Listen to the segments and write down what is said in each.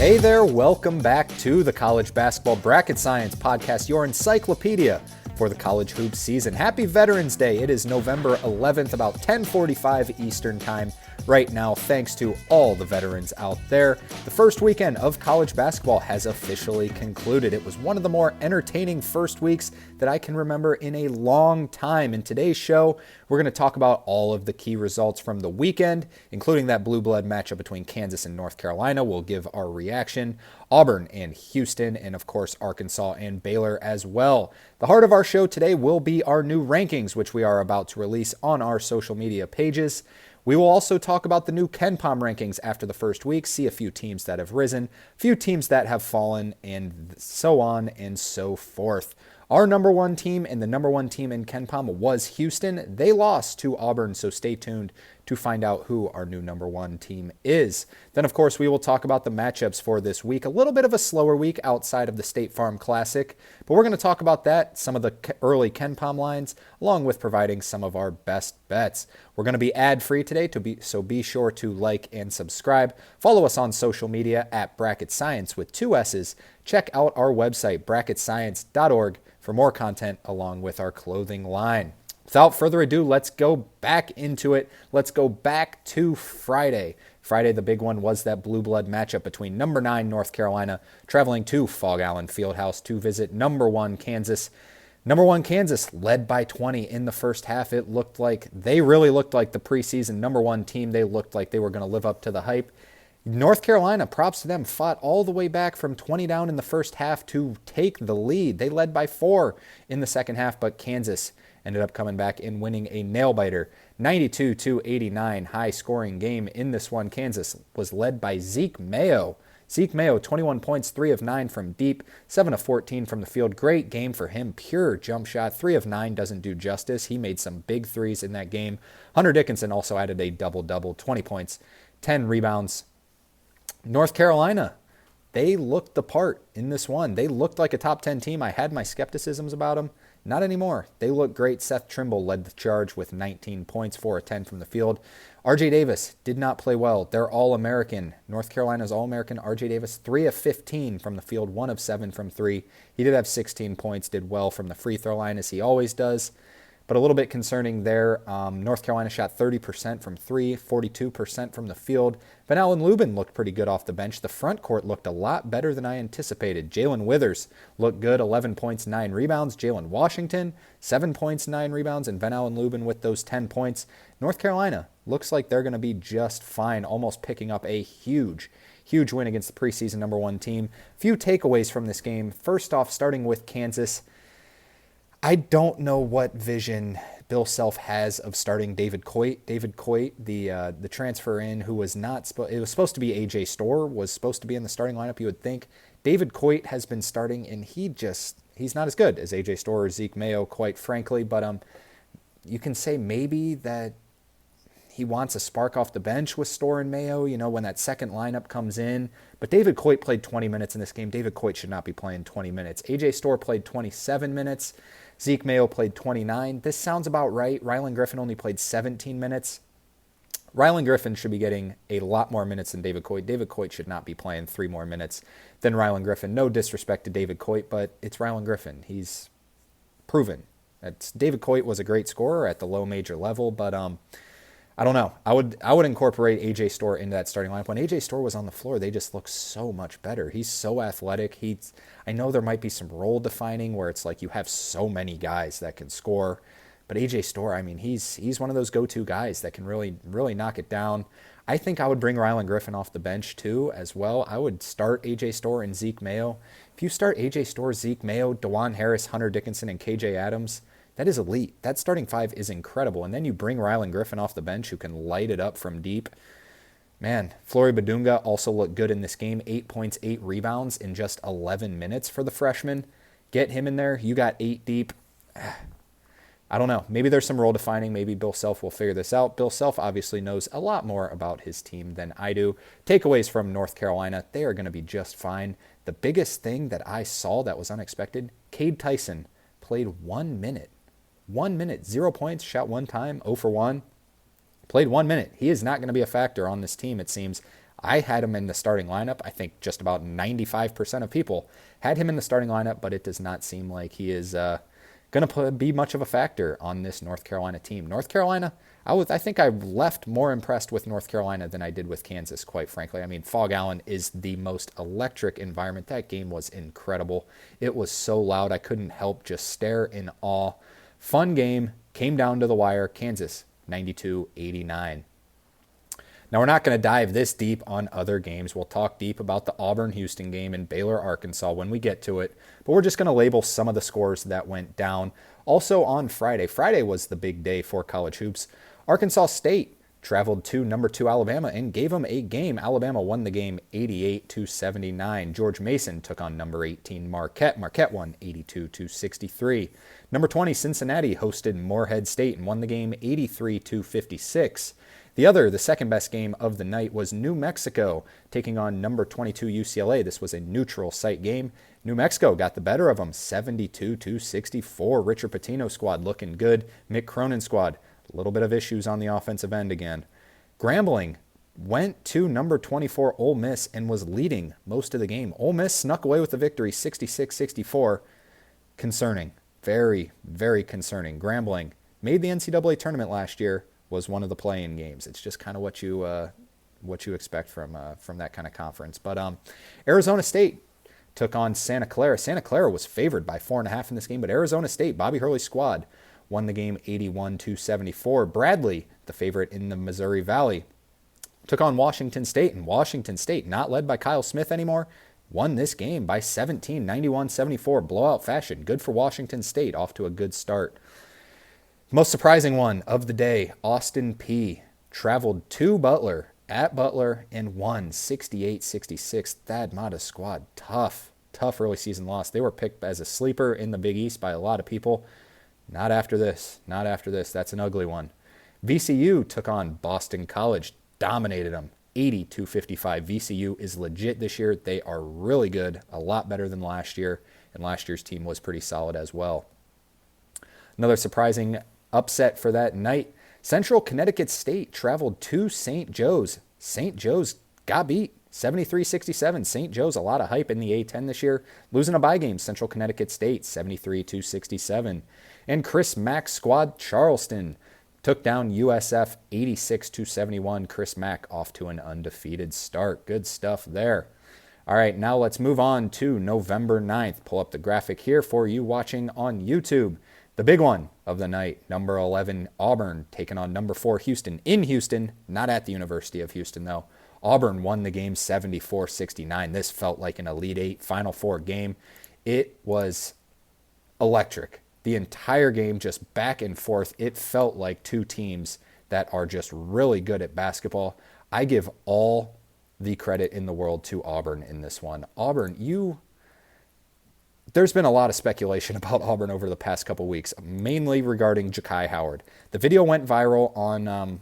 Hey there, welcome back to the College Basketball Bracket Science Podcast, your encyclopedia for the college hoops season. Happy Veterans Day. It is November 11th, about 10:45 Eastern Time right now, thanks to all the veterans out there. The first weekend of college basketball has officially concluded. It was one of the more entertaining first weeks that I can remember in a long time. In today's show, we're going to talk about all of the key results from the weekend, including that blue blood matchup between Kansas and North Carolina. We'll give our reaction. Auburn and Houston, and of course Arkansas and Baylor as well. The heart of our show today will be our new rankings, which we are about to release on our social media pages. We will also talk about the new KenPom rankings after the first week, see a few teams that have risen, a few teams that have fallen, and so on and so forth. Our number one team and the number one team in KenPom was Houston. They lost to Auburn, so stay tuned to find out who our new number one team is. Then, of course, we will talk about the matchups for this week. A little bit of a slower week outside of the State Farm Classic, but we're going to talk about that, some of the early KenPom lines, along with providing some of our best bets. We're going to be ad-free today, so be sure to like and subscribe. Follow us on social media at Bracket Science with two S's. Check out our website, bracketscience.org, for more content along with our clothing line. Without further ado, let's go back into it. Let's go back to Friday. Friday, the big one was that blue blood matchup between number 9 North Carolina traveling to Fog Allen Fieldhouse to visit number 1 Kansas. Number 1 Kansas led by 20 in the first half. They really looked like the preseason number 1 team. They looked like they were going to live up to the hype. North Carolina, props to them, fought all the way back from 20 down in the first half to take the lead. They led by 4 in the second half, but Kansas ended up coming back and winning a nail-biter. 92-89, high-scoring game in this one. Kansas was led by Zeke Mayo. Zeke Mayo, 21 points, 3 of 9 from deep, 7 of 14 from the field. Great game for him. Pure jump shot. 3 of 9 doesn't do justice. He made some big threes in that game. Hunter Dickinson also added a double-double, 20 points, 10 rebounds. North Carolina, they looked the part in this one. They looked like a top 10 team. I had my skepticisms about them. Not anymore. They look great. Seth Trimble led the charge with 19 points, 4 of 10 from the field. RJ Davis did not play well. They're All-American. North Carolina's All-American. RJ Davis, 3 of 15 from the field, 1 of 7 from 3. He did have 16 points, did well from the free throw line as he always does. But a little bit concerning there. North Carolina shot 30% from 3, 42% from the field. Van Allen Lubin looked pretty good off the bench. The front court looked a lot better than I anticipated. Jalen Withers looked good, 11 points, 9 rebounds. Jalen Washington, 7 points, 9 rebounds. And Van Allen Lubin with those 10 points. North Carolina looks like they're going to be just fine, almost picking up a huge win against the preseason number 1 team. Few takeaways from this game. First off, starting with Kansas, I don't know what vision Bill Self has of starting David Coit. David Coit, the transfer in who was not it was supposed to be AJ Storr, was supposed to be in the starting lineup, you would think. David Coit has been starting, and he's not as good as AJ Storr or Zeke Mayo, quite frankly. But you can say maybe that he wants a spark off the bench with Storr and Mayo, when that second lineup comes in. But David Coit played 20 minutes in this game. David Coit should not be playing 20 minutes. AJ Storr played 27 minutes. Zeke Mayo played 29. This sounds about right. Rylan Griffin only played 17 minutes. Rylan Griffin should be getting a lot more minutes than David Coit. David Coit should not be playing 3 more minutes than Rylan Griffin. No disrespect to David Coit, but it's Rylan Griffin. He's proven. David Coit was a great scorer at the low major level, but I don't know. I would incorporate AJ Storr into that starting lineup. When AJ Storr was on the floor, they just looked so much better. He's so athletic. I know there might be some role defining where it's like you have so many guys that can score, but AJ Storr, he's one of those go-to guys that can really knock it down. I think I would bring Rylan Griffin off the bench too as well. I would start AJ Storr and Zeke Mayo. If you start AJ Storr, Zeke Mayo, DeJuan Harris, Hunter Dickinson, and KJ Adams, that is elite. That starting 5 is incredible. And then you bring Rylan Griffin off the bench who can light it up from deep. Man, Flory Badunga also looked good in this game. 8 points, 8 rebounds in just 11 minutes for the freshman. Get him in there. You got 8 deep. I don't know. Maybe there's some role defining. Maybe Bill Self will figure this out. Bill Self obviously knows a lot more about his team than I do. Takeaways from North Carolina, they are going to be just fine. The biggest thing that I saw that was unexpected, Cade Tyson played 1 minute. 1 minute, 0 points, shot 1 time, 0 for 1. Played 1 minute. He is not going to be a factor on this team, it seems. I had him in the starting lineup. I think just about 95% of people had him in the starting lineup, but it does not seem like he is going to be much of a factor on this North Carolina team. North Carolina, I think I left more impressed with North Carolina than I did with Kansas, quite frankly. I mean, Fog Allen is the most electric environment. That game was incredible. It was so loud, I couldn't help just stare in awe. Fun game, came down to the wire. Kansas, 92-89. Now, we're not going to dive this deep on other games. We'll talk deep about the Auburn-Houston game and Baylor-Arkansas when we get to it. But we're just going to label some of the scores that went down. Also on Friday. Friday was the big day for college hoops. Arkansas State traveled to number 2 Alabama and gave them a game. Alabama won the game 88-79. George Mason took on number 18 Marquette. Marquette won 82-63. Number 20 Cincinnati hosted Morehead State and won the game 83-56. The second best game of the night was New Mexico taking on number 22 UCLA. This was a neutral site game. New Mexico got the better of them, 72-64. Richard Pitino squad looking good. Mick Cronin squad, a little bit of issues on the offensive end again. Grambling went to number 24 Ole Miss and was leading most of the game. Ole Miss snuck away with the victory, 66-64. Concerning, very, very concerning. Grambling made the NCAA tournament last year. Was one of the play-in games. It's just kind of what you expect from that kind of conference. But Arizona State took on Santa Clara. Santa Clara was favored by 4.5 in this game, but Arizona State, Bobby Hurley's squad, won the game 81-74. Bradley, the favorite in the Missouri Valley, took on Washington State, and Washington State, not led by Kyle Smith anymore, won this game by 17, 91-74, blowout fashion. Good for Washington State, off to a good start. Most surprising one of the day, Austin Peay traveled to Butler, at Butler, and won 68-66. Thad Matta's squad, tough early season loss. They were picked as a sleeper in the Big East by a lot of people. Not after this. That's an ugly one. VCU took on Boston College, dominated them, 80-55. VCU is legit this year. They are really good, a lot better than last year, and last year's team was pretty solid as well. Another surprising upset for that night, Central Connecticut State traveled to St. Joe's. St. Joe's got beat, 73-67. St. Joe's, a lot of hype in the A-10 this year, losing a bye game. Central Connecticut State, 73-67. And Chris Mack's squad, Charleston, took down USF 86-71. Chris Mack off to an undefeated start. Good stuff there. All right, now let's move on to November 9th. Pull up the graphic here for you watching on YouTube. The big one of the night, number 11 Auburn taking on number 4 Houston in Houston, not at the University of Houston though. Auburn won the game 74-69. This felt like an Elite Eight Final Four game. It was electric. The entire game just back and forth. It felt like two teams that are just really good at basketball. I give all the credit in the world to Auburn in this one. Auburn, there's been a lot of speculation about Auburn over the past couple weeks, mainly regarding Ja'Kai Howard. The video went viral on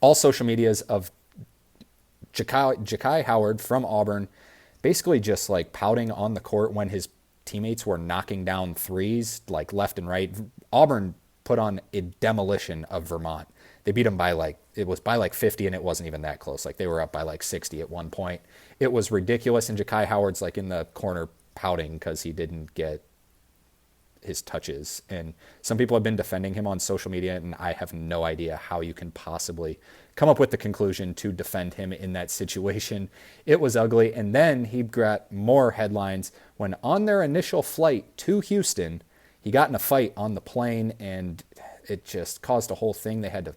all social medias of Ja'Kai Howard from Auburn basically just like pouting on the court when his teammates were knocking down threes like left and right. Auburn put on a demolition of Vermont. They beat them by it was by 50, and it wasn't even that close. Like they were up by 60 at one point. It was ridiculous, and Ja'Kai Howard's in the corner pouting because he didn't get his touches. And some people have been defending him on social media, and I have no idea how you can possibly come up with the conclusion to defend him in that situation. It was ugly. And then he got more headlines when on their initial flight to Houston, he got in a fight on the plane, and it just caused a whole thing. They had to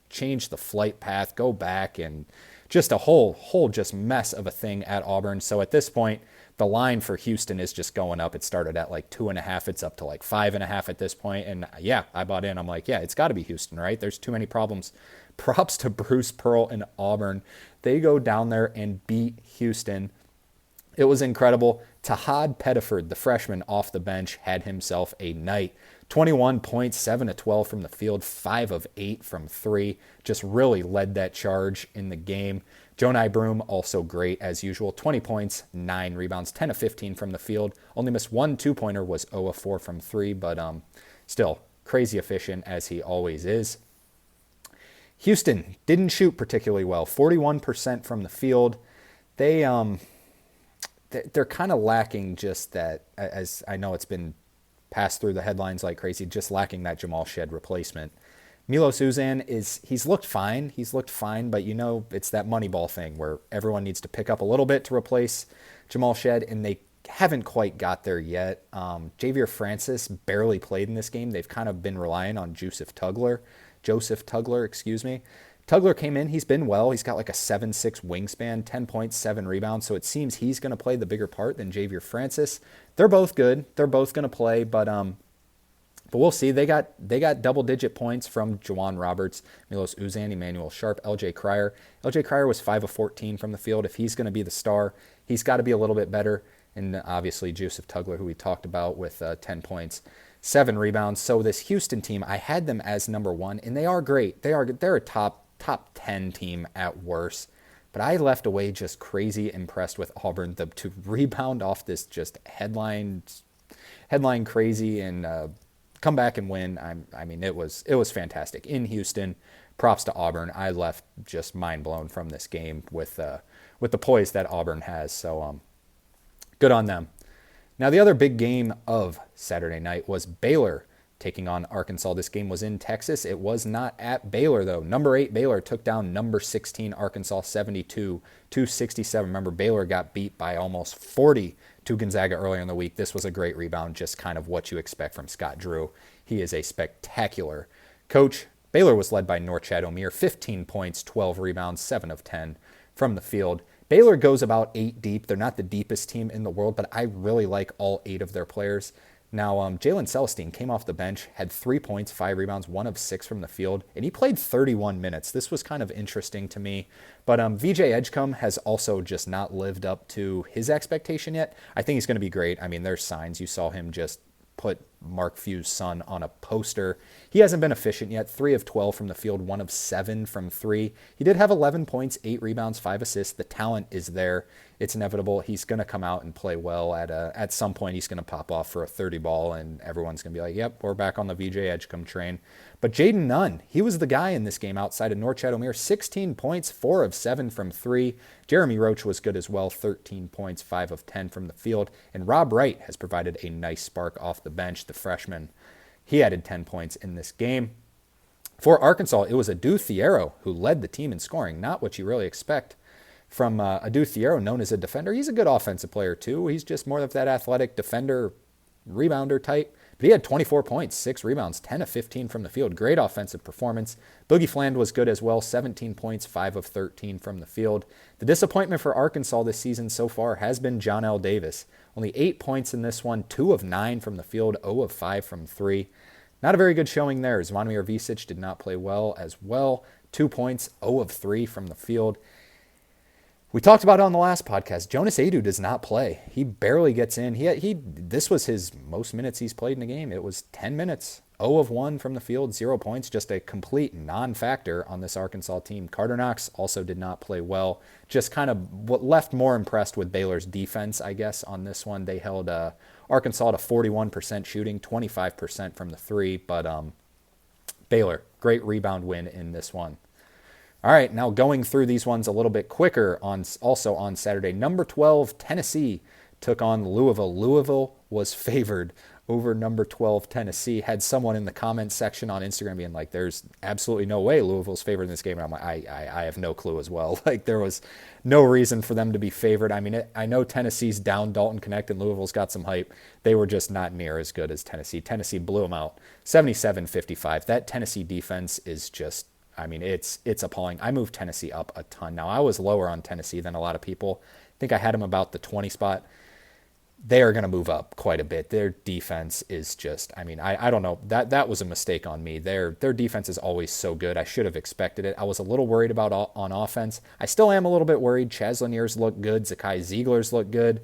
change the flight path, go back, and just a whole just mess of a thing at Auburn. So at this point, the line for Houston is just going up. It started at 2.5. It's up to 5.5 at this point. And yeah, I bought in. I'm like, yeah, it's got to be Houston, right? There's too many problems. Props to Bruce Pearl and Auburn. They go down there and beat Houston. It was incredible. Tahad Pettiford, the freshman off the bench, had himself a night. 21 points, 7 of 12 from the field, 5 of 8 from 3. Just really led that charge in the game. Jonai Broom, also great as usual. 20 points, 9 rebounds, 10 of 15 from the field. Only missed 1 2-pointer, was 0 of 4 from 3, but still crazy efficient as he always is. Houston didn't shoot particularly well, 41% from the field. They're kind of lacking just that, as I know it's been passed through the headlines like crazy, just lacking that Jamal Shed replacement. Milos Uzan he's looked fine, but it's that Moneyball thing where everyone needs to pick up a little bit to replace Jamal Shed, and they haven't quite got there yet. Javier Francis barely played in this game. They've kind of been relying on Joseph Tugler, Tugler came in, he's been well. He's got like a 7'6" wingspan, 10 points, 7 rebounds, so it seems he's going to play the bigger part than Javier Francis. They're both good. They're both going to play, but we'll see. They got double-digit points from Juwan Roberts, Milos Uzan, Emmanuel Sharp, LJ Cryer. LJ Cryer was 5 of 14 from the field. If he's going to be the star, he's got to be a little bit better. And obviously Joseph Tugler, who we talked about, with 10 points, 7 rebounds. So this Houston team, I had them as number 1, and they are great. They're a top 10 team at worst. But I left away just crazy impressed with Auburn to rebound off this just headline crazy and come back and win. I mean, it was fantastic in Houston. Props to Auburn. I left just mind blown from this game with the poise that Auburn has. So good on them. Now, the other big game of Saturday night was Baylor taking on Arkansas. This game was in Texas. It was not at Baylor, though. Number 8 Baylor took down number 16 Arkansas 72-67. Remember, Baylor got beat by almost 40 to Gonzaga earlier in the week. This was a great rebound, just kind of what you expect from Scott Drew. He is a spectacular coach. Baylor was led by Norchad Omier, 15 points, 12 rebounds, 7 of 10 from the field. Baylor goes about 8 deep. They're not the deepest team in the world, but I really like all 8 of their players. Now, Jalen Celestine came off the bench, had 3 points, 5 rebounds, 1 of 6 from the field, and he played 31 minutes. This was kind of interesting to me. But VJ Edgecombe has also just not lived up to his expectation yet. I think he's going to be great. I mean, there's signs. You saw him just put Mark Few's son on a poster. He hasn't been efficient yet. 3 of 12 from the field, 1 of 7 from 3. He did have 11 points, 8 rebounds, 5 assists. The talent is there. It's inevitable. He's going to come out and play well. At some point, he's going to pop off for a 30 ball, and everyone's going to be like, yep, we're back on the VJ Edgecombe train. But Jaden Nunn, he was the guy in this game outside of Norchad Omier. 16 points, 4 of 7 from 3. Jeremy Roach was good as well, 13 points, 5 of 10 from the field. And Rob Wright has provided a nice spark off the bench, the freshman. He added 10 points in this game. For Arkansas, it was Adu Thiero who led the team in scoring, not what you really expect from Adu Thiero, known as a defender. He's a good offensive player, too. He's just more of that athletic defender, rebounder type. But he had 24 points, 6 rebounds, 10 of 15 from the field. Great offensive performance. Boogie Fland was good as well, 17 points, 5 of 13 from the field. The disappointment for Arkansas this season so far has been John L. Davis. Only 8 points in this one, 2 of 9 from the field, 0 of 5 from 3. Not a very good showing there. Zvonimir Visic did not play well as well. 2 points, 0 of 3 from the field. We talked about it on the last podcast. Jonas Adu does not play. He barely gets in. This was his most minutes he's played in a game. It was 10 minutes, 0 of 1 from the field, 0 points, just a complete non-factor on this Arkansas team. Carter Knox also did not play well. Just kind of what left more impressed with Baylor's defense, I guess, on this one. They held Arkansas to 41% shooting, 25% from the 3, but Baylor, great rebound win in this one. All right, now going through these ones a little bit quicker, also on Saturday, number 12, Tennessee took on Louisville. Louisville was favored over number 12, Tennessee. Had someone in the comments section on Instagram being like, there's absolutely no way Louisville's favored in this game. And I'm like, I have no clue as well. Like, there was no reason for them to be favored. I mean, I know Tennessee's down Dalton Connect and Louisville's got some hype. They were just not near as good as Tennessee. Tennessee blew them out, 77-55. That Tennessee defense is just, I mean, it's appalling. I moved Tennessee up a ton. Now, I was lower on Tennessee than a lot of people. I think I had them about the 20 spot. They are going to move up quite a bit. Their defense is just, I mean, I don't know. That was a mistake on me. Their defense is always so good. I should have expected it. I was a little worried about on offense. I still am a little bit worried. Chaz Lanier's look good. Zakai Ziegler's look good.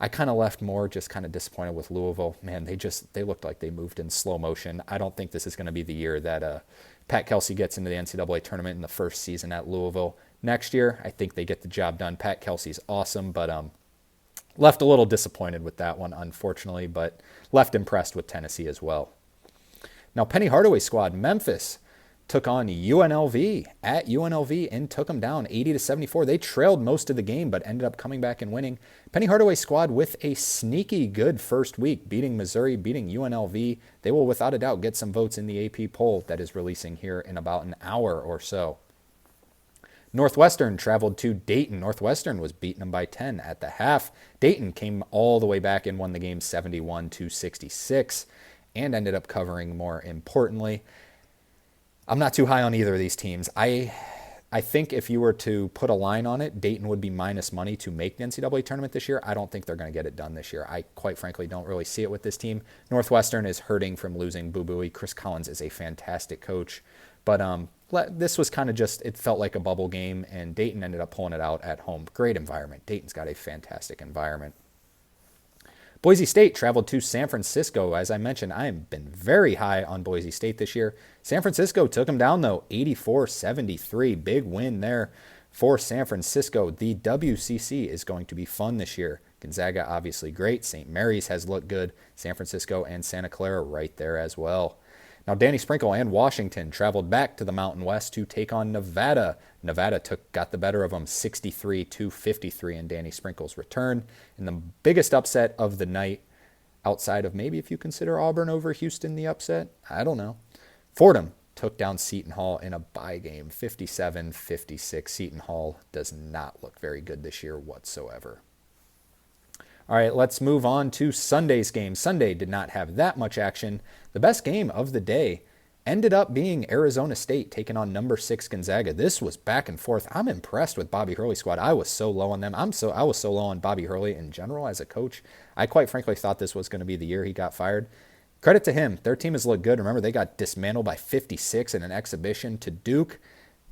I kind of left more just kind of disappointed with Louisville. Man, they looked like they moved in slow motion. I don't think this is going to be the year that Pat Kelsey gets into the NCAA tournament in the first season at Louisville. Next year, I think they get the job done. Pat Kelsey's awesome, but left a little disappointed with that one, unfortunately, but left impressed with Tennessee as well. Now, Penny Hardaway squad, Memphis took on UNLV at UNLV and took them down 80-74. They trailed most of the game, but ended up coming back and winning. Penny Hardaway squad with a sneaky good first week, beating Missouri, beating UNLV. They will without a doubt get some votes in the AP poll that is releasing here in about an hour or so. Northwestern traveled to Dayton. Northwestern was beating them by 10 at the half. Dayton came all the way back and won the game 71-66 and ended up covering more importantly. I'm not too high on either of these teams. I think if you were to put a line on it, Dayton would be minus money to make the NCAA tournament this year. I don't think they're going to get it done this year. I quite frankly don't really see it with this team. Northwestern is hurting from losing Boo Buie. Chris Collins is a fantastic coach. But this was kind of just, it felt like a bubble game, and Dayton ended up pulling it out at home. Great environment. Dayton's got a fantastic environment. Boise State traveled to San Francisco. As I mentioned, I have been very high on Boise State this year. San Francisco took them down, though, 84-73. Big win there for San Francisco. The WCC is going to be fun this year. Gonzaga, obviously great. St. Mary's has looked good. San Francisco and Santa Clara right there as well. Now, Danny Sprinkle and Washington traveled back to the Mountain West to take on Nevada. Nevada got the better of them 63-53 in Danny Sprinkle's return. And the biggest upset of the night, outside of maybe if you consider Auburn over Houston the upset, I don't know. Fordham took down Seton Hall in a bye game, 57-56. Seton Hall does not look very good this year whatsoever. All right, let's move on to Sunday's game. Sunday did not have that much action. The best game of the day ended up being Arizona State taking on number 6 Gonzaga. This was back and forth. I'm impressed with Bobby Hurley's squad. I was so low on them. I was so low on Bobby Hurley in general as a coach. I quite frankly thought this was going to be the year he got fired. Credit to him. Their team has looked good. Remember, they got dismantled by 56 in an exhibition to Duke.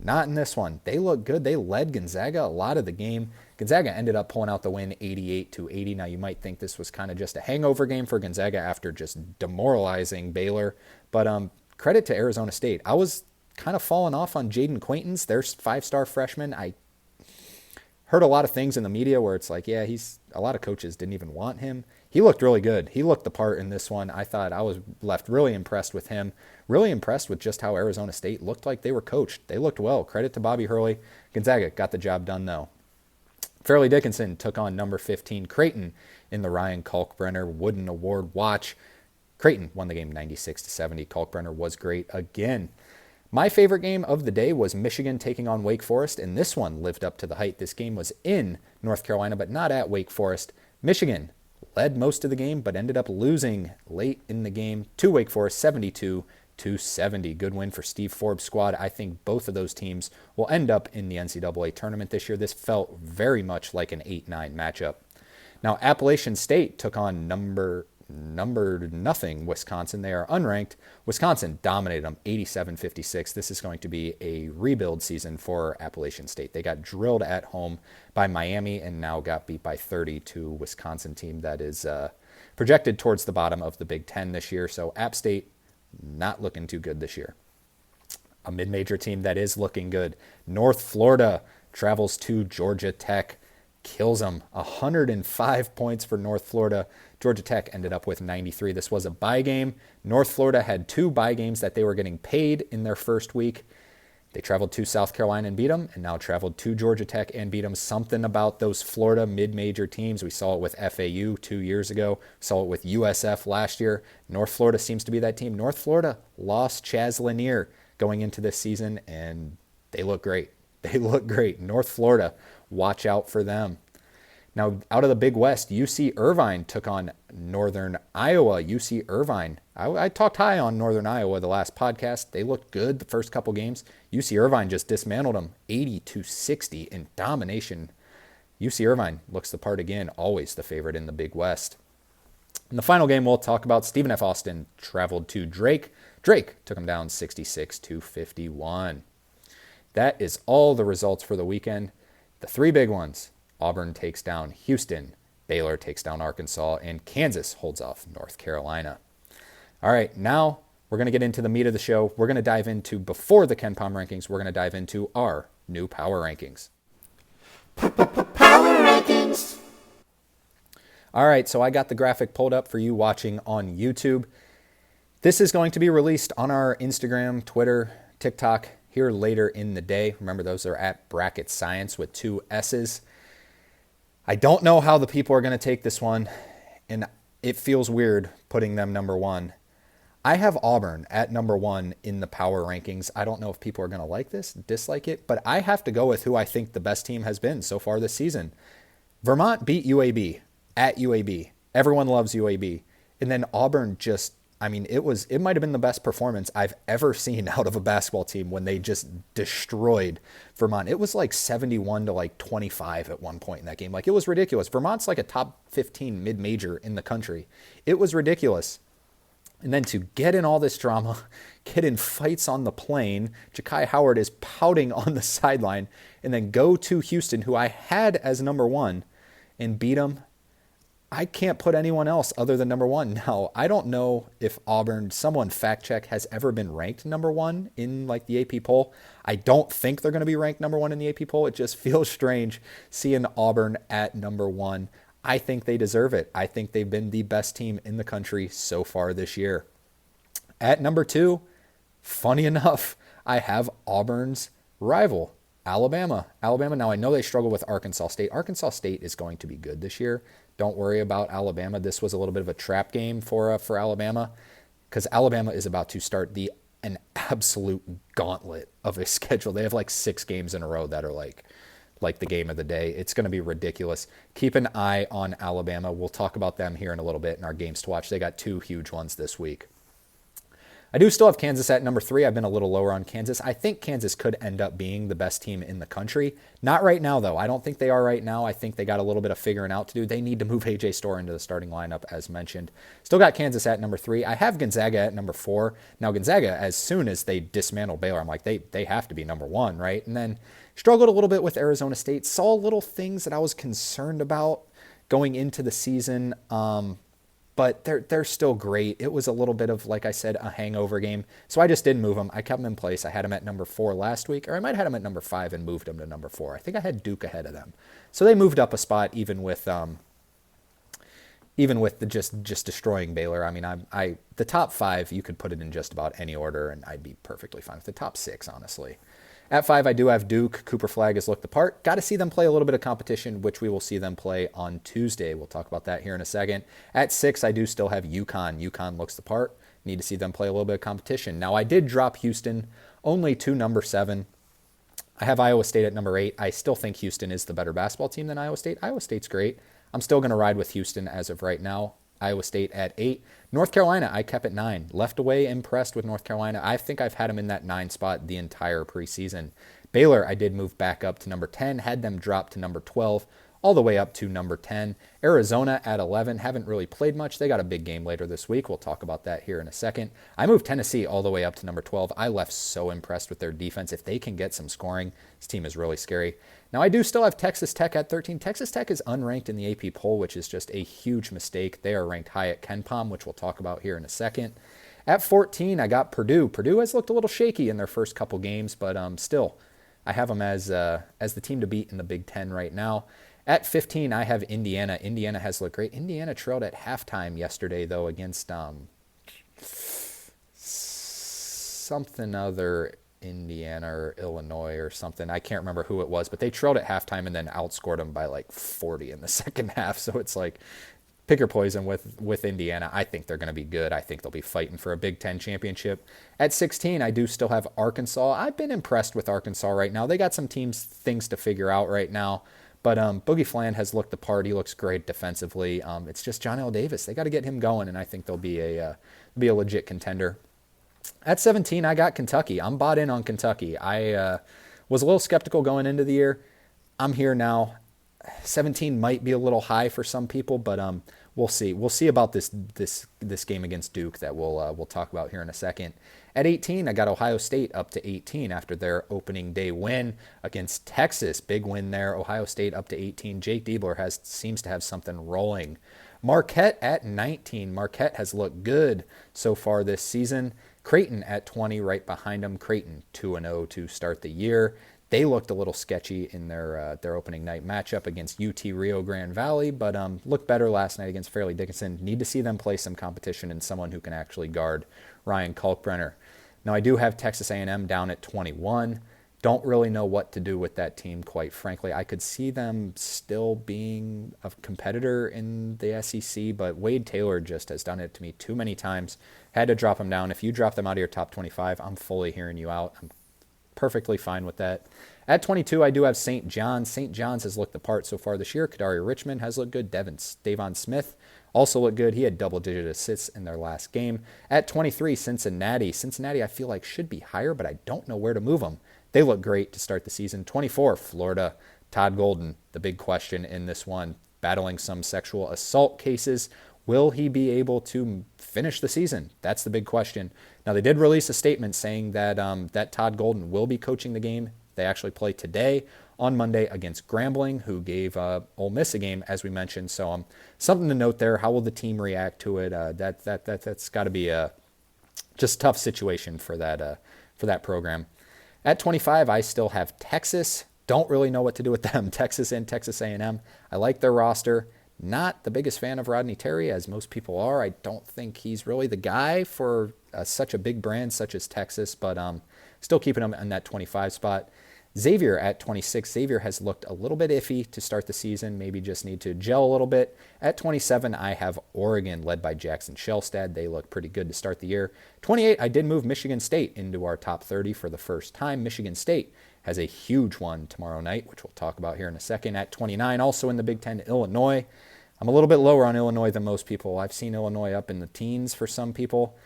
Not in this one. They look good. They led Gonzaga a lot of the game. Gonzaga ended up pulling out the win 88-80. Now, you might think this was kind of just a hangover game for Gonzaga after just demoralizing Baylor. But credit to Arizona State. I was kind of falling off on Jaden Quaintance, their 5-star freshman. I heard a lot of things in the media where it's like, yeah, a lot of coaches didn't even want him. He looked really good. He looked the part in this one. I thought I was left really impressed with him. Really impressed with just how Arizona State looked like they were coached. They looked well. Credit to Bobby Hurley. Gonzaga got the job done, though. Fairleigh Dickinson took on number 15 Creighton in the Ryan Kalkbrenner Wooden Award watch. Creighton won the game 96-70. Kalkbrenner was great again. My favorite game of the day was Michigan taking on Wake Forest, and this one lived up to the hype. This game was in North Carolina, but not at Wake Forest. Michigan led most of the game, but ended up losing late in the game to Wake Forest, 72-70. Good win for Steve Forbes' squad. I think both of those teams will end up in the NCAA tournament this year. This felt very much like an 8-9 matchup. Now, Appalachian State took on number nothing Wisconsin. They are unranked. Wisconsin dominated them 87-56. This is going to be a rebuild season for Appalachian State. They got drilled at home by Miami and now got beat by 30 to Wisconsin team that is projected towards the bottom of the Big Ten this year. So App State not looking too good this year. A mid-major team that is looking good. North Florida travels to Georgia Tech. Kills them. 105 points for North Florida. Georgia Tech ended up with 93. This was a bye game. North Florida had 2 bye games that they were getting paid in their first week. They traveled to South Carolina and beat them, and now traveled to Georgia Tech and beat them. Something about those Florida mid-major teams. We saw it with FAU 2 years ago. Saw it with USF last year. North Florida seems to be that team. North Florida lost Chaz Lanier going into this season, and they look great. They look great. North Florida, watch out for them. Now, out of the Big West, UC Irvine took on Northern Iowa. UC Irvine, I talked high on Northern Iowa the last podcast. They looked good the first couple games. UC Irvine just dismantled them 80-60 in domination. UC Irvine looks the part again, always the favorite in the Big West. In the final game, we'll talk about Stephen F. Austin traveled to Drake. Drake took them down 66-51. That is all the results for the weekend. The 3 big ones. Auburn takes down Houston, Baylor takes down Arkansas, and Kansas holds off North Carolina. All right, now we're going to get into the meat of the show. We're going to dive into, before the KenPom rankings, we're going to dive into our new power rankings. Power rankings. All right, so I got the graphic pulled up for you watching on YouTube. This is going to be released on our Instagram, Twitter, TikTok here later in the day. Remember, those are at Bracket Science with 2 S's. I don't know how the people are going to take this one, and it feels weird putting them number 1. I have Auburn at number 1 in the power rankings. I don't know if people are going to like this, dislike it, but I have to go with who I think the best team has been so far this season. Vermont beat UAB at UAB. Everyone loves UAB. And then Auburn just, it might have been the best performance I've ever seen out of a basketball team when they just destroyed Vermont. It was like 71 to like 25 at one point in that game. Like, it was ridiculous. Vermont's like a top 15 mid-major in the country. It was ridiculous. And then to get in all this drama, get in fights on the plane, Ja'Kai Howard is pouting on the sideline, and then go to Houston, who I had as number 1, and beat them. I can't put anyone else other than number 1. Now, I don't know if Auburn, someone fact check, has ever been ranked number 1 in like the AP poll. I don't think they're going to be ranked number 1 in the AP poll. It just feels strange seeing Auburn at number 1. I think they deserve it. I think they've been the best team in the country so far this year. At number 2, funny enough, I have Auburn's rival, Alabama. Now, I know they struggle with Arkansas State. Arkansas State is going to be good this year. Don't worry about Alabama. This was a little bit of a trap game for Alabama, because Alabama is about to start an absolute gauntlet of a schedule. They have like 6 games in a row that are like the game of the day. It's going to be ridiculous. Keep an eye on Alabama. We'll talk about them here in a little bit in our games to watch. They got 2 huge ones this week. I do still have Kansas at number 3. I've been a little lower on Kansas. I think Kansas could end up being the best team in the country. Not right now, though. I don't think they are right now. I think they got a little bit of figuring out to do. They need to move A.J. Storr into the starting lineup, as mentioned. Still got Kansas at number 3. I have Gonzaga at number 4. Now, Gonzaga, as soon as they dismantle Baylor, I'm like, they have to be number 1, right? And then struggled a little bit with Arizona State. Saw little things that I was concerned about going into the season. But they're still great. It was a little bit of, like I said, a hangover game. So I just didn't move them. I kept them in place. I had them at number 4 last week, or I might have had them at number 5 and moved them to number 4. I think I had Duke ahead of them. So they moved up a spot even with the just destroying Baylor. I mean, the top 5, you could put it in just about any order, and I'd be perfectly fine with the top 6, honestly. At 5, I do have Duke. Cooper Flagg has looked the part. Got to see them play a little bit of competition, which we will see them play on Tuesday. We'll talk about that here in a second. At 6, I do still have UConn. UConn looks the part. Need to see them play a little bit of competition. Now, I did drop Houston only to number 7. I have Iowa State at number 8. I still think Houston is the better basketball team than Iowa State. Iowa State's great. I'm still going to ride with Houston as of right now. Iowa State at 8. North Carolina, I kept at 9. Left away impressed with North Carolina. I think I've had them in that 9 spot the entire preseason. Baylor, I did move back up to number 10. Had them drop to number 12, all the way up to number 10. Arizona at 11. Haven't really played much. They got a big game later this week. We'll talk about that here in a second. I moved Tennessee all the way up to number 12. I left so impressed with their defense. If they can get some scoring, this team is really scary. Now, I do still have Texas Tech at 13. Texas Tech is unranked in the AP poll, which is just a huge mistake. They are ranked high at KenPom, which we'll talk about here in a second. At 14, I got Purdue. Purdue has looked a little shaky in their first couple games, but still, I have them as the team to beat in the Big Ten right now. At 15, I have Indiana. Indiana has looked great. Indiana trailed at halftime yesterday, though, against something other Indiana or Illinois or something. I can't remember who it was, but they trailed at halftime and then outscored them by like 40 in the second half. So it's like pick your poison with Indiana. I think they're going to be good. I think they'll be fighting for a Big Ten championship. At 16, I do still have Arkansas. I've been impressed with Arkansas right now. They got some things to figure out right now. But Boogie Fland has looked the part. He looks great defensively. It's just John L. Davis. They got to get him going, and I think they'll be a legit contender. At 17, I got Kentucky. I'm bought in on Kentucky. I was a little skeptical going into the year. I'm here now. 17 might be a little high for some people, but we'll see. We'll see about this game against Duke that we'll talk about here in a second. At 18, I got Ohio State up to 18 after their opening day win against Texas. Big win there. Ohio State up to 18. Jake Diebler seems to have something rolling. Marquette at 19. Marquette has looked good so far this season. Creighton at 20, right behind them. Creighton 2-0 to start the year. They looked a little sketchy in their opening night matchup against UT Rio Grande Valley, but looked better last night against Fairleigh Dickinson. Need to see them play some competition and someone who can actually guard Ryan Kalkbrenner. Now, I do have Texas A&M down at 21. Don't really know what to do with that team, quite frankly. I could see them still being a competitor in the SEC, but Wade Taylor just has done it to me too many times. Had to drop them down. If you drop them out of your top 25, I'm fully hearing you out. I'm perfectly fine with that. At 22, I do have St. John's. St. John's has looked the part so far this year. Kadari Richmond has looked good. Davon Smith also looked good. He had double-digit assists in their last game. At 23, Cincinnati. Cincinnati, I feel like, should be higher, but I don't know where to move them. They look great to start the season. 24, Florida. Todd Golden, the big question in this one, battling some sexual assault cases. Will he be able to finish the season? That's the big question. Now, they did release a statement saying that that Todd Golden will be coaching the game. They actually play today on Monday against Grambling, who gave Ole Miss a game, as we mentioned. So something to note there. How will the team react to it? That's got to be a just tough situation for that program. At 25, I still have Texas. Don't really know what to do with them. Texas and Texas A&M. I like their roster. Not the biggest fan of Rodney Terry, as most people are. I don't think he's really the guy for such a big brand such as Texas, but still keeping him in that 25 spot. Xavier at 26. Xavier has looked a little bit iffy to start the season. Maybe just need to gel a little bit. At 27, I have Oregon, led by Jackson Shellstad. They look pretty good to start the year. 28, I did move Michigan State into our top 30 for the first time. Michigan State has a huge one tomorrow night, which we'll talk about here in a second. At 29, also in the Big Ten, Illinois. I'm a little bit lower on Illinois than most people. I've seen Illinois up in the teens for some people.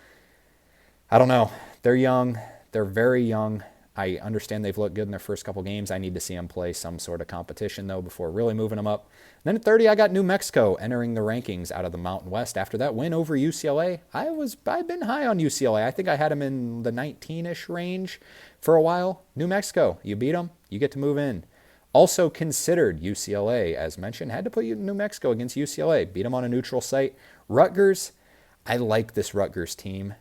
I don't know. They're young. They're very young. I understand they've looked good in their first couple games. I need to see them play some sort of competition, though, before really moving them up. Then at 30, I got New Mexico entering the rankings out of the Mountain West. After that win over UCLA, I've been high on UCLA. I think I had them in the 19-ish range for a while. New Mexico, you beat them, you get to move in. Also considered UCLA, as mentioned, had to put New Mexico against UCLA. Beat them on a neutral site. Rutgers, I like this Rutgers team.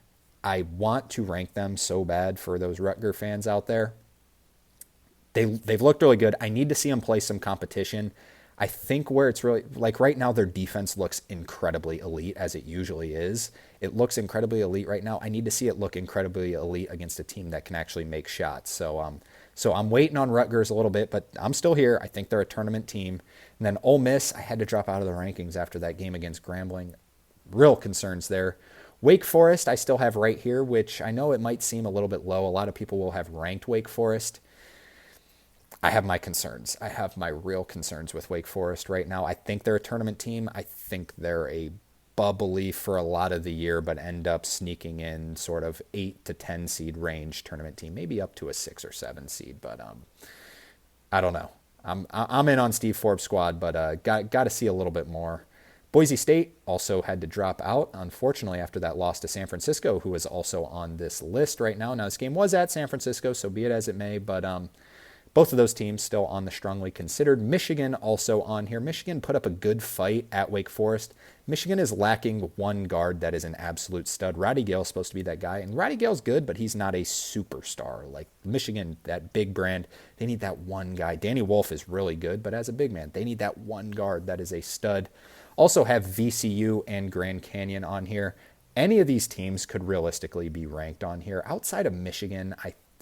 I want to rank them so bad for those Rutgers fans out there. They've looked really good. I need to see them play some competition. I think where it's really, like right now, their defense looks incredibly elite, as it usually is. It looks incredibly elite right now. I need to see it look incredibly elite against a team that can actually make shots. So I'm waiting on Rutgers a little bit, but I'm still here. I think they're a tournament team. And then Ole Miss, I had to drop out of the rankings after that game against Grambling. Real concerns there. Wake Forest, I still have right here, which I know it might seem a little bit low. A lot of people will have ranked Wake Forest. I have my concerns. I have my real concerns with Wake Forest right now. I think they're a tournament team. I think they're a bubbly for a lot of the year, but end up sneaking in sort of 8 to 10 seed range tournament team, maybe up to a 6 or 7 seed. But I don't know. I'm in on Steve Forbes' squad, but got to see a little bit more. Boise State also had to drop out, unfortunately, after that loss to San Francisco, who is also on this list right now. Now, this game was at San Francisco, so be it as it may, but both of those teams still on the strongly considered. Michigan also on here. Michigan put up a good fight at Wake Forest. Michigan is lacking one guard that is an absolute stud. Roddy Gale is supposed to be that guy, and Roddy Gale's good, but he's not a superstar. Like Michigan, that big brand, they need that one guy. Danny Wolf is really good, but as a big man, they need that one guard that is a stud. Also have VCU and Grand Canyon on here. Any of these teams could realistically be ranked on here. Outside of Michigan,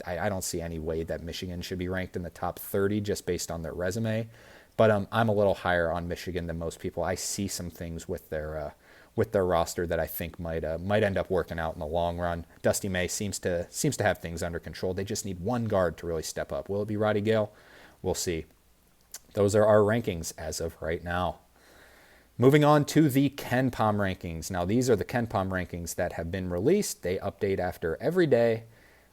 I don't see any way that Michigan should be ranked in the top 30 just based on their resume. But I'm a little higher on Michigan than most people. I see some things with their roster that I think might end up working out in the long run. Dusty May seems to have things under control. They just need one guard to really step up. Will it be Roddy Gale? We'll see. Those are our rankings as of right now. Moving on to the KenPom rankings. Now, these are the KenPom rankings that have been released. They update after every day.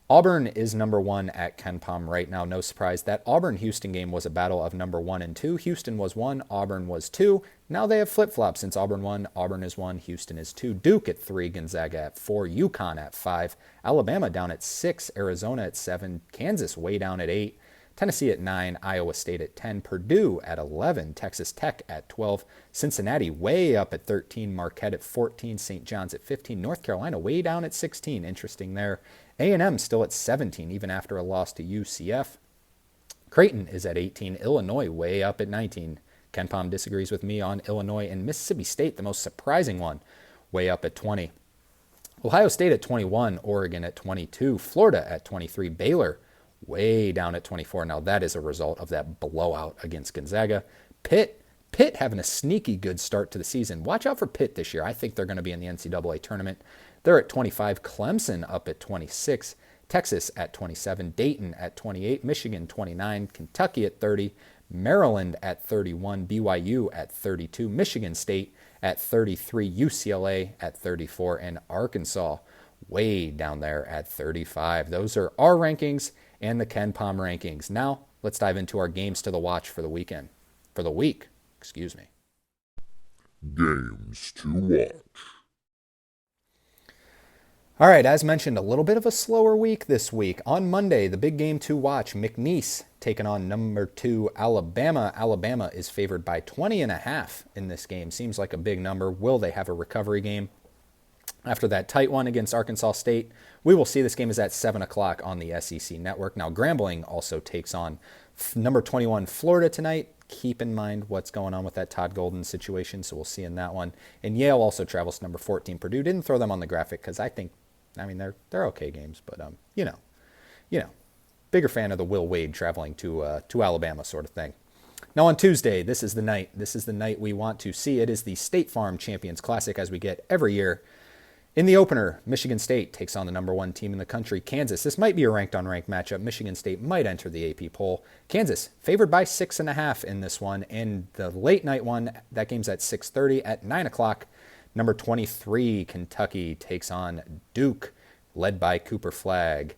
Auburn is number 1 at KenPom right now. No surprise. That Auburn-Houston game was a battle of number 1 and 2. Houston was 1, Auburn was 2. Now they have flip-flopped. Since Auburn won, Auburn is 1, Houston is 2. Duke at 3, Gonzaga at 4, UConn at 5, Alabama down at 6, Arizona at 7, Kansas way down at 8, Tennessee at 9, Iowa State at 10, Purdue at 11, Texas Tech at 12, Cincinnati way up at 13, Marquette at 14, St. John's at 15, North Carolina way down at 16. Interesting there. A&M still at 17, even after a loss to UCF. Creighton is at 18, Illinois way up at 19. KenPom disagrees with me on Illinois, and Mississippi State, the most surprising one, way up at 20. Ohio State at 21, Oregon at 22, Florida at 23, Baylor way down at 24. Now that is a result of that blowout against Gonzaga. Pitt having a sneaky good start to the season. Watch out for Pitt this year. I think they're going to be in the NCAA tournament. They're at 25, Clemson up at 26, Texas at 27, Dayton at 28, Michigan 29, Kentucky at 30, Maryland at 31, BYU at 32, Michigan State at 33, UCLA at 34, and Arkansas way down there at 35. Those are our rankings and the KenPom rankings. Now, let's dive into our games to the watch for the week. Games to watch. All right, as mentioned, a little bit of a slower week this week. On Monday, the big game to watch, McNeese taking on number 2 Alabama. Alabama is favored by 20.5 in this game. Seems like a big number. Will they have a recovery game after that tight one against Arkansas State? We will see. This game is at 7 o'clock on the SEC Network. Now, Grambling also takes on number 21 Florida tonight. Keep in mind what's going on with that Todd Golden situation, so we'll see in that one. And Yale also travels to number 14 Purdue. Didn't throw them on the graphic because they're okay games, but bigger fan of the Will Wade traveling to Alabama sort of thing. Now on Tuesday, this is the night we want to see. It is the State Farm Champions Classic, as we get every year. In the opener, Michigan State takes on the number 1 team in the country, Kansas. This might be a ranked-on-ranked matchup. Michigan State might enter the AP poll. Kansas favored by 6.5 in this one. And the late night one, that game's at 6:30. At 9 o'clock, number 23, Kentucky takes on Duke, led by Cooper Flagg.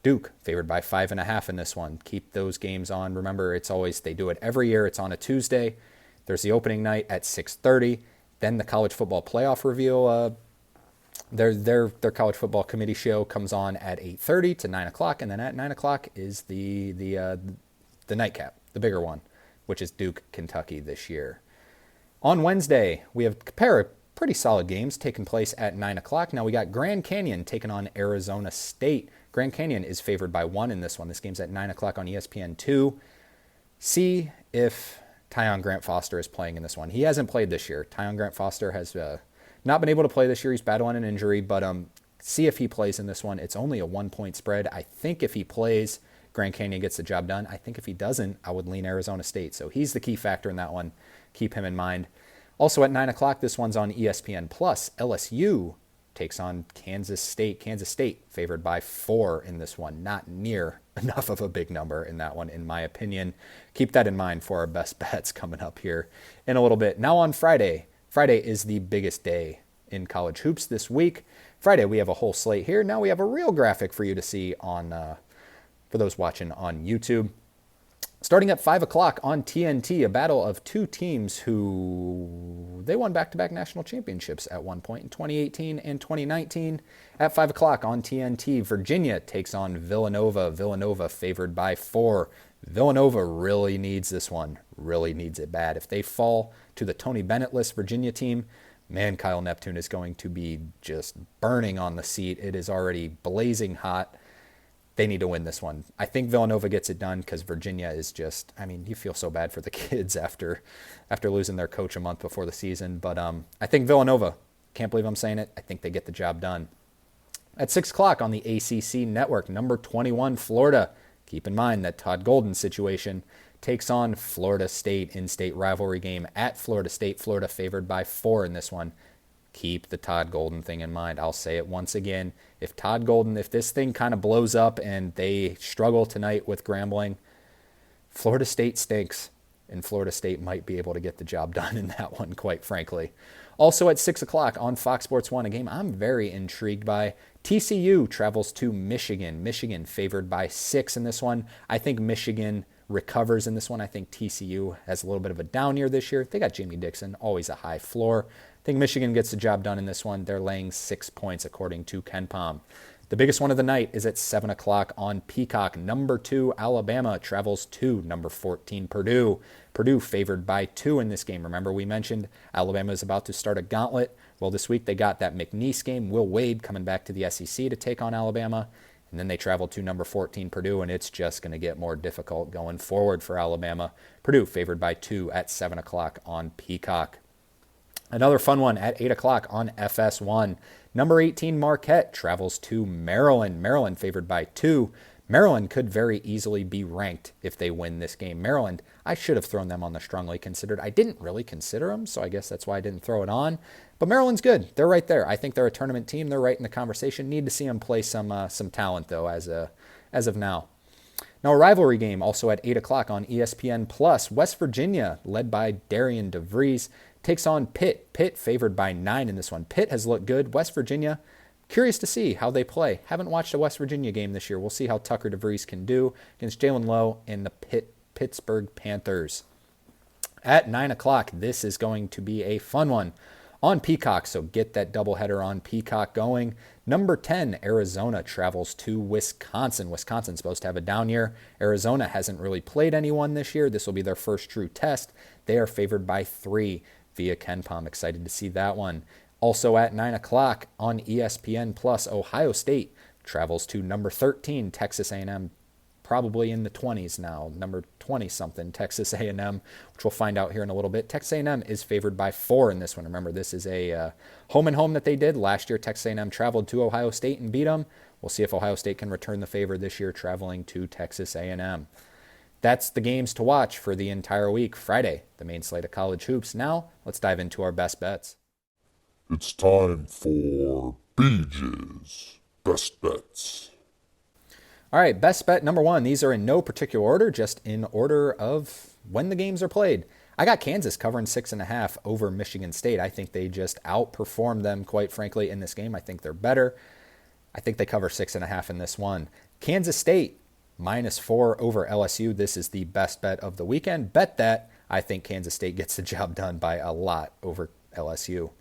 Duke favored by 5.5 in this one. Keep those games on. Remember, they do it every year. It's on a Tuesday. There's the opening night at 6:30. Then the college football playoff reveal, their college football committee show comes on at 8:30 to 9 o'clock, and then at 9 o'clock is the nightcap, the bigger one, which is Duke, Kentucky this year. On Wednesday, we have a pair of pretty solid games taking place at 9 o'clock. Now we got Grand Canyon taking on Arizona State. Grand Canyon is favored by 1 in this one. This game's at 9 o'clock on ESPN2. See if Tyon Grant Foster is playing in this one. He hasn't played this year. Tyon Grant Foster has not been able to play this year. He's battling an injury, but see if he plays in this one. It's only a 1-point spread. I think if he plays, Grand Canyon gets the job done. I think if he doesn't, I would lean Arizona State. So he's the key factor in that one. Keep him in mind. Also at 9 o'clock, this one's on ESPN+. LSU takes on Kansas State. Kansas State favored by 4 in this one. Not near enough of a big number in that one, in my opinion. Keep that in mind for our best bets coming up here in a little bit. Now on Friday. Friday is the biggest day in college hoops this week. Friday, we have a whole slate here. Now we have a real graphic for you to see for those watching on YouTube. Starting at 5 o'clock on TNT, a battle of 2 teams who they won back-to-back national championships at one point in 2018 and 2019. At 5 o'clock on TNT, Virginia takes on Villanova. Villanova favored by 4. Villanova really needs this one, really needs it bad. If they fall to the Tony Bennett-less Virginia team, man, Kyle Neptune is going to be just burning on the seat. It is already blazing hot. They need to win this one. I think Villanova gets it done because Virginia is just, you feel so bad for the kids after losing their coach a month before the season. But I think Villanova, can't believe I'm saying it, I think they get the job done. At 6 o'clock on the ACC Network, number 21, Florida. Keep in mind that Todd Golden situation takes on Florida State, in-state rivalry game at Florida State. Florida favored by 4 in this one. Keep the Todd Golden thing in mind. I'll say it once again. If this thing kind of blows up and they struggle tonight with Grambling, Florida State stinks, and Florida State might be able to get the job done in that one, quite frankly. Also at 6 o'clock on Fox Sports 1, a game I'm very intrigued by. TCU travels to Michigan. Michigan favored by 6 in this one. I think Michigan recovers in this one. I think TCU has a little bit of a down year this year. They got Jamie Dixon, always a high floor. I think Michigan gets the job done in this one. They're laying 6 points according to KenPom. The biggest one of the night is at 7 o'clock on Peacock. Number 2, Alabama travels to number 14, Purdue. Purdue favored by 2 in this game. Remember, we mentioned Alabama is about to start a gauntlet. Well, this week they got that McNeese game. Will Wade coming back to the SEC to take on Alabama. And then they travel to number 14, Purdue, and it's just going to get more difficult going forward for Alabama. Purdue favored by 2 at 7 o'clock on Peacock. Another fun one at 8 o'clock on FS1. Number 18 Marquette travels to Maryland. Maryland favored by 2. Maryland could very easily be ranked if they win this game. Maryland, I should have thrown them on the strongly considered. I didn't really consider them, so I guess that's why I didn't throw it on. But Maryland's good. They're right there. I think they're a tournament team. They're right in the conversation. Need to see them play some talent, though, as of now. Now, a rivalry game also at 8 o'clock on ESPN+. West Virginia, led by Darian DeVries, takes on Pitt. Pitt favored by 9 in this one. Pitt has looked good. West Virginia, curious to see how they play. Haven't watched a West Virginia game this year. We'll see how Tucker DeVries can do against Jalen Lowe and the Pittsburgh Panthers. At 9 o'clock, this is going to be a fun one on Peacock, so get that doubleheader on Peacock going. Number 10, Arizona travels to Wisconsin. Wisconsin's supposed to have a down year. Arizona hasn't really played anyone this year. This will be their first true test. They are favored by 3 via KenPom. Excited to see that one. Also at 9 o'clock on ESPN+, Ohio State travels to number 13, Texas A&M, probably in the 20s now, number 20-something, Texas A&M, which we'll find out here in a little bit. Texas A&M is favored by 4 in this one. Remember, this is a home-and-home that they did. Last year, Texas A&M traveled to Ohio State and beat them. We'll see if Ohio State can return the favor this year, traveling to Texas A&M. That's the games to watch for the entire week. Friday, the main slate of college hoops. Now, let's dive into our best bets. It's time for BJ's Best Bets. All right, best bet number 1. These are in no particular order, just in order of when the games are played. I got Kansas covering 6.5 over Michigan State. I think they just outperformed them, quite frankly, in this game. I think they're better. I think they cover 6.5 in this one. Kansas State -4 over LSU. This is the best bet of the weekend. Bet that. I think Kansas State gets the job done by a lot over LSU.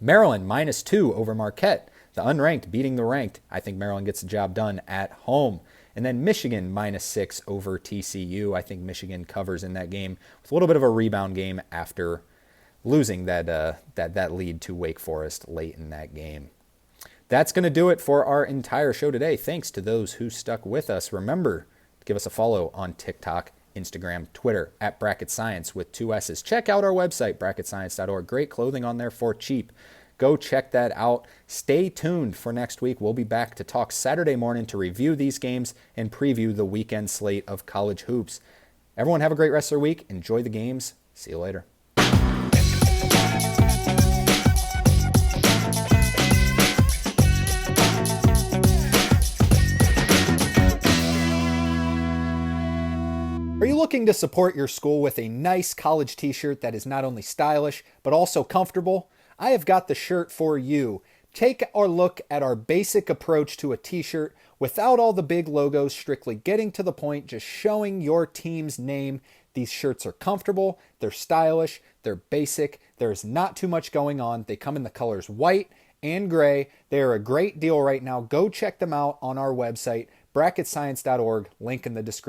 Maryland -2 over Marquette. The unranked beating the ranked. I think Maryland gets the job done at home. And then Michigan -6 over TCU. I think Michigan covers in that game with a little bit of a rebound game after losing that lead to Wake Forest late in that game. That's going to do it for our entire show today. Thanks to those who stuck with us. Remember to give us a follow on TikTok, Instagram, Twitter, at Bracket Science with 2 S's. Check out our website, bracketscience.org. Great clothing on there for cheap. Go check that out. Stay tuned for next week. We'll be back to talk Saturday morning to review these games and preview the weekend slate of college hoops. Everyone have a great rest of their week. Enjoy the games. See you later. Are you looking to support your school with a nice college t-shirt that is not only stylish, but also comfortable? I have got the shirt for you. Take a look at our basic approach to a t-shirt without all the big logos, strictly getting to the point, just showing your team's name. These shirts are comfortable, they're stylish, they're basic, there's not too much going on. They come in the colors white and gray. They are a great deal right now. Go check them out on our website, bracketscience.org, link in the description.